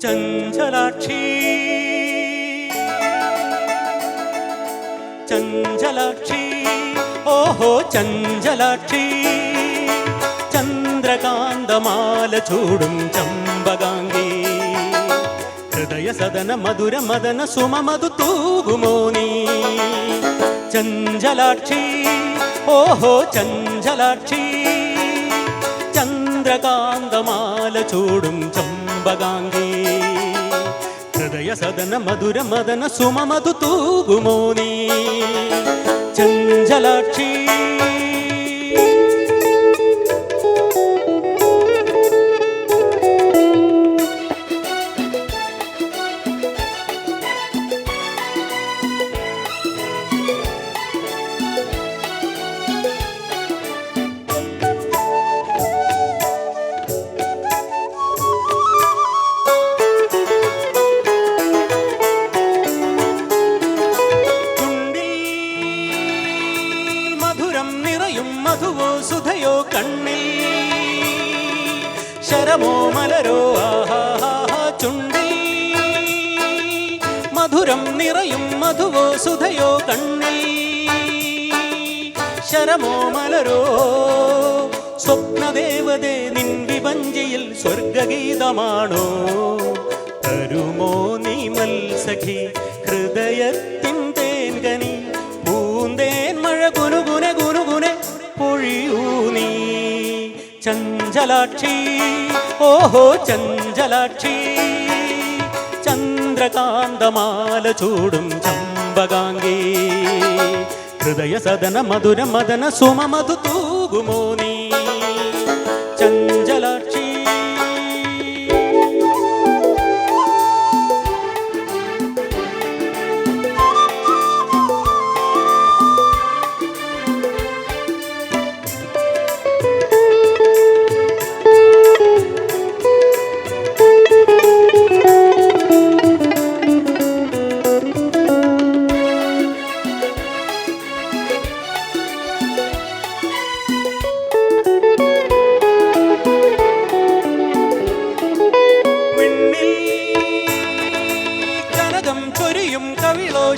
ചഞ്ചലാക്ഷി ചഞ്ചലാക്ഷി ഓഹോ ചഞ്ചലാക്ഷി ചന്ദ്രകാന്തമാല ചൂടും ചമ്പകാംഗി ഹൃദയ സദന മധുര മദന സുമമധു തൂകുമോ നീ ചഞ്ചലാക്ഷി ഓഹോ ചഞ്ചലാക്ഷി ചന്ദ്രകാന്തമാല ചൂടും ചമ്പകാംഗി ഹൃദയ സദന മധുര മദന സുമമധു തൂകുമോ നീ ചഞ്ചലാക്ഷി മധുവോ സുധയോ കണ്ണിൽ ശരമോ മലരോ ആഹാ ചുണ്ടിൽ മധുരം നിറയും മധുവോ സുധയോ കണ്ണിൽ ശരമോ മലരോ സ്വപ്നദേവതേ നിൻ വിഭഞ്ചിയിൽ സ്വർഗഗീതമാണോ തരുമോ നീ മത്സഖി ഹൃദയത്തിൻ തേൻകനി പൂന്തേൻ മഴ ഗുനുഗുനെ ഗുനുഗുനെ പൊഴിയൂ നീ ചഞ്ചലാക്ഷി ഓഹോ ചഞ്ചലാക്ഷി ചന്ദ്രകാന്തമാല ചൂടും ചമ്പകാംഗി ഹൃദയ സദന മധുര മദന സുമമധു തൂകുമോ നീ ചഞ്ചലാക്ഷി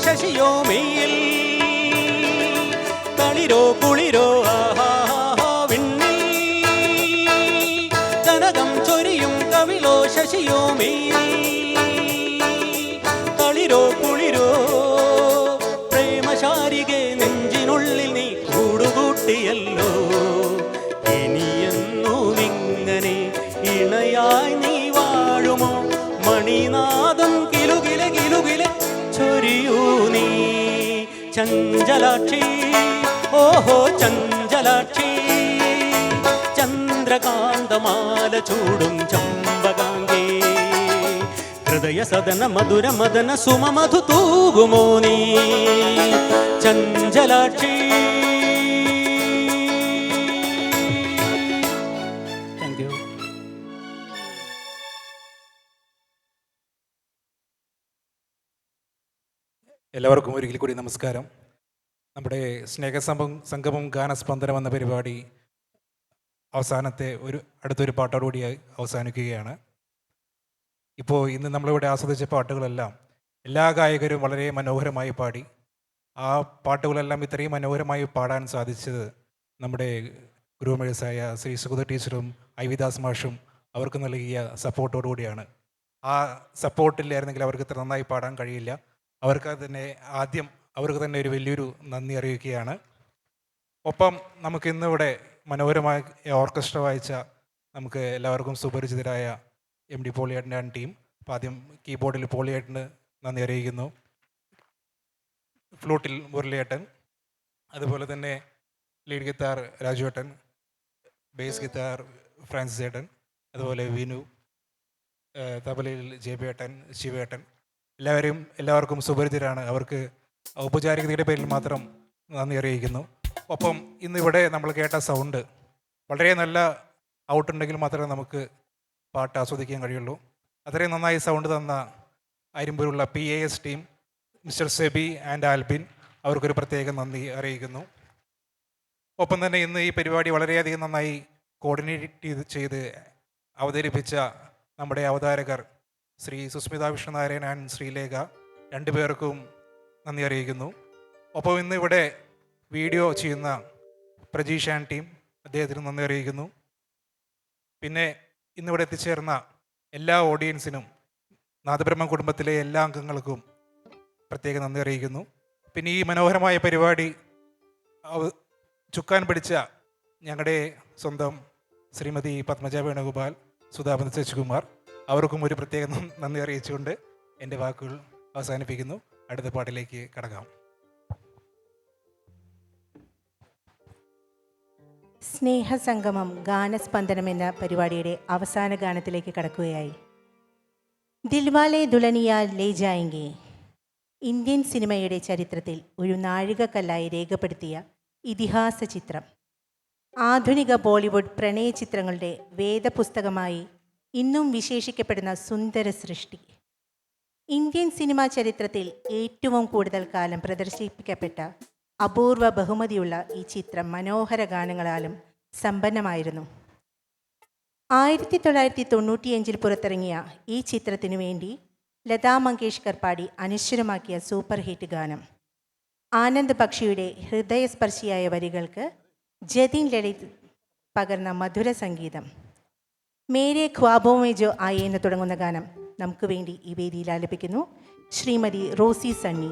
ശശിയോ മെയ്യിൽ തളിരോ കുളിരോ ആഹാ വിണ്ണിൽ കനകം ചൊരിയും കവിളോ ശശിയോ മെയ്യിൽ തളിരോ കുളിരോ പ്രേമശാരികെ നെഞ്ചിനുള്ളിൽ നീ കൂടുകൂട്ടിയല്ലോ ഇനിയെന്നു നിങ്ങനെ ഇണയായി നീ വാഴുമോ മണിനാദം കിലുകിലെ കിലുകിലെ ചൊരിയൂ നീ ചഞ്ചലാക്ഷി ഓഹോ ചഞ്ചലാക്ഷി ചന്ദ്രകാന്തമാല ചൂടും ചമ്പകാംഗി ഹൃദയ സദന മധുര മദന സുമമധു തൂകുമോ നീ ചഞ്ചലാക്ഷി. Thank you. എല്ലാവർക്കും ഒരിക്കൽ കൂടി നമസ്കാരം. നമ്മുടെ സ്നേഹസംഗമം ഗാനസ്പന്ദനം എന്ന പരിപാടി അടുത്തൊരു പാട്ടോടുകൂടി അവസാനിക്കുകയാണ്. ഇപ്പോൾ ഇന്ന് നമ്മളിവിടെ ആസ്വദിച്ച പാട്ടുകളെല്ലാം എല്ലാ ഗായകരും വളരെ മനോഹരമായി പാടി. ആ പാട്ടുകളെല്ലാം ഇത്രയും മനോഹരമായി പാടാൻ സാധിച്ചത് നമ്മുടെ ഗുരുമേഴ്സായ ശ്രീ സുഗത ടീച്ചറും ഐവിദാസ് മാഷും അവർക്ക് നൽകിയ സപ്പോർട്ടോടുകൂടിയാണ്. ആ സപ്പോർട്ടില്ലായിരുന്നെങ്കിൽ അവർക്ക് ഇത്ര നന്നായി പാടാൻ കഴിയില്ല. അവർക്ക് തന്നെ ഒരു വലിയൊരു നന്ദി അറിയിക്കുകയാണ്. ഒപ്പം നമുക്ക് ഇന്നിവിടെ മനോഹരമായ ഓർക്കസ്ട്ര വായിച്ച നമുക്ക് എല്ലാവർക്കും സുപരിചിതരായ എം ഡി പോളിയേട്ടൻ്റെ ടീം. അപ്പോൾ ആദ്യം കീബോർഡിൽ പോളിയേട്ടന് നന്ദി അറിയിക്കുന്നു, ഫ്ലൂട്ടിൽ മുരളിയേട്ടൻ, അതുപോലെ തന്നെ ലീഡ് ഗിത്താർ രാജുവേട്ടൻ, ബേസ് ഗിത്താർ ഫ്രാൻസിസ് ഏട്ടൻ, അതുപോലെ വിനു, തബലയിൽ ജെബിയേട്ടൻ, ശിവേട്ടൻ. എല്ലാവർക്കും സുപരിചിതരാണ്. അവർക്ക് ഔപചാരികതയുടെ പേരിൽ മാത്രം നന്ദി അറിയിക്കുന്നു. ഒപ്പം ഇന്നിവിടെ നമ്മൾ കേട്ട സൗണ്ട് വളരെ നല്ല ഔട്ടുണ്ടെങ്കിൽ മാത്രമേ നമുക്ക് പാട്ട് ആസ്വദിക്കാൻ കഴിയുള്ളൂ. അത്രയും നന്നായി സൗണ്ട് തന്ന അരിമ്പൂരുള്ള PAS team, mister SEBI and Albin, അവർക്കൊരു പ്രത്യേക നന്ദി അറിയിക്കുന്നു. ഒപ്പം തന്നെ ഇന്ന് ഈ പരിപാടി വളരെയധികം നന്നായി കോർഡിനേറ്റ് ചെയ്ത് അവതരിപ്പിച്ച നമ്മുടെ അവതാരകർ ശ്രീ സുസ്മിത വിഷ്ണുനാരായൺ ആൻഡ് ശ്രീലേഖ, രണ്ടുപേർക്കും നന്ദി അറിയിക്കുന്നു. ഒപ്പം ഇന്ന് ഇവിടെ വീഡിയോ ചെയ്യുന്ന പ്രജീഷ് ആൻഡ് ടീം, അദ്ദേഹത്തിന് നന്ദി അറിയിക്കുന്നു. പിന്നെ ഇന്നിവിടെ എത്തിച്ചേർന്ന എല്ലാ ഓഡിയൻസിനും, നാദബ്രഹ്മ കുടുംബത്തിലെ എല്ലാ അംഗങ്ങൾക്കും പ്രത്യേക നന്ദി അറിയിക്കുന്നു. പിന്നെ ഈ മനോഹരമായ പരിപാടി ചുക്കാൻ പിടിച്ച ഞങ്ങളുടെ സ്വന്തം ശ്രീമതി പത്മജ വേണുഗോപാൽ, സുധാപന്ത് ശശികുമാർ, അവർക്കും ഒരു പ്രത്യേക നന്ദി അറിയിച്ചുകൊണ്ട് എൻ്റെ വാക്കുകൾ അവസാനിപ്പിക്കുന്നു. അടുത്ത പാട്ടിലേക്ക് കടക്കാം. സ്നേഹസംഗമം ഗാനസ്പന്ദനം എന്ന പരിപാടിയുടെ അവസാന ഗാനത്തിലേക്ക് കടക്കുകയായി. ദിൽവാലെ ദുൽഹനിയ ലേ ജായെംഗെ ഇന്ത്യൻ സിനിമയുടെ ചരിത്രത്തിൽ ഒരു നാഴികക്കല്ലായി രേഖപ്പെടുത്തിയ ഇതിഹാസ ചിത്രം. ആധുനിക ബോളിവുഡ് പ്രണയ ചിത്രങ്ങളുടെ വേദപുസ്തകമായി ഇന്നും വിശേഷിക്കപ്പെടുന്ന സുന്ദര സൃഷ്ടി. ഇന്ത്യൻ സിനിമാ ചരിത്രത്തിൽ ഏറ്റവും കൂടുതൽ കാലം പ്രദർശിപ്പിക്കപ്പെട്ട അപൂർവ ബഹുമതിയുള്ള ഈ ചിത്രം മനോഹര ഗാനങ്ങളാലും സമ്പന്നമായിരുന്നു. 1995 പുറത്തിറങ്ങിയ ഈ ചിത്രത്തിനു വേണ്ടി ലതാ മങ്കേഷ്കർ പാടി അനശ്വരമാക്കിയ സൂപ്പർ ഹിറ്റ് ഗാനം. ആനന്ദ് ബക്ഷിയുടെ ഹൃദയസ്പർശിയായ വരികൾക്ക് ജതിൻ ലളിത് പകർന്ന മധുര സംഗീതം. മേരെ ഖ്വാബോ മേ ജോ ആയേ എന്ന് തുടങ്ങുന്ന ഗാനം നമുക്ക് വേണ്ടി ഈ വേദിയിൽ ആലപിക്കുന്നു ശ്രീമതി റോസി സണ്ണി.